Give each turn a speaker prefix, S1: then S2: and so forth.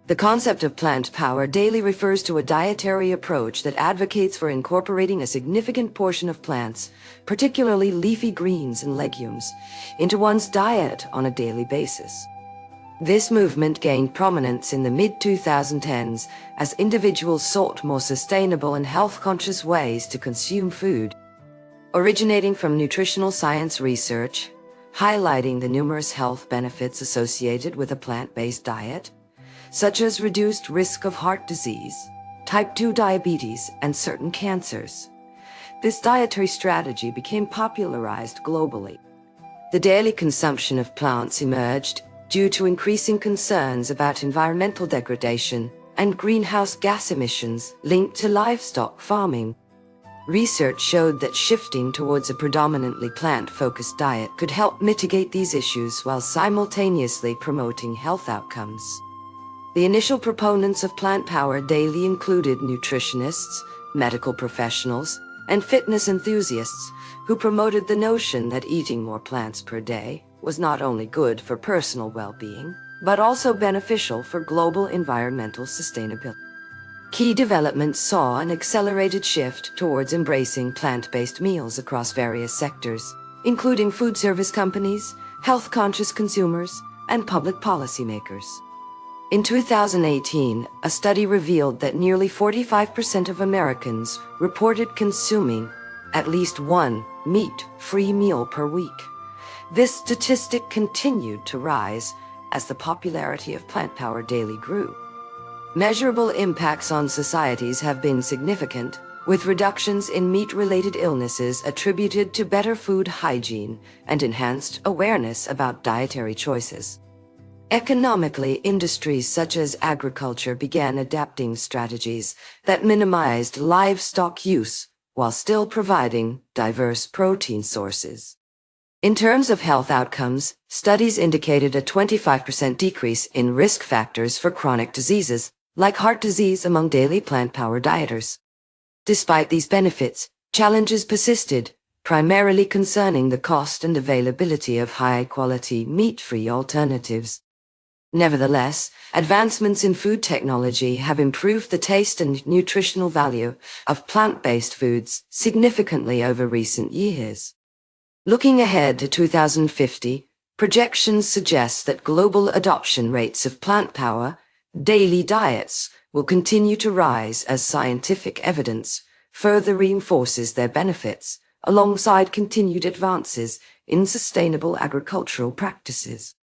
S1: The concept of plant power daily refers to a dietary approach that advocates for incorporating a significant portion of plants, particularly leafy greens and legumes, into one's diet on a daily basis. This movement gained prominence in the mid-2010s as individuals sought more sustainable and health-conscious ways to consume food. Originating from nutritional science research, highlighting the numerous health benefits associated with a plant-based diet, such as reduced risk of heart disease, type 2 diabetes, and certain cancers. This dietary strategy became popularized globally. The daily consumption of plants emerged due to increasing concerns about environmental degradation and greenhouse gas emissions linked to livestock farming. Research showed that shifting towards a predominantly plant-focused diet could help mitigate these issues while simultaneously promoting health outcomes. The initial proponents of plant power daily included nutritionists, medical professionals, and fitness enthusiasts who promoted the notion that eating more plants per day was not only good for personal well-being, but also beneficial for global environmental sustainability. Key developments saw an accelerated shift towards embracing plant-based meals across various sectors, including food service companies, health-conscious consumers, and public policymakers. In 2018, a study revealed that nearly 45% of Americans reported consuming at least one meat-free meal per week. This statistic continued to rise as the popularity of plant power daily grew. Measurable impacts on societies have been significant, with reductions in meat-related illnesses attributed to better food hygiene and enhanced awareness about dietary choices. Economically, industries such as agriculture began adapting strategies that minimized livestock use while still providing diverse protein sources. In terms of health outcomes, studies indicated a 25% decrease in risk factors for chronic diseases, like heart disease among daily plant power dieters. Despite these benefits, challenges persisted, primarily concerning the cost and availability of high-quality meat-free alternatives. Nevertheless, advancements in food technology have improved the taste and nutritional value of plant-based foods significantly over recent years. Looking ahead to 2050, projections suggest that global adoption rates of plant power daily diets will continue to rise as scientific evidence further reinforces their benefits, alongside continued advances in sustainable agricultural practices.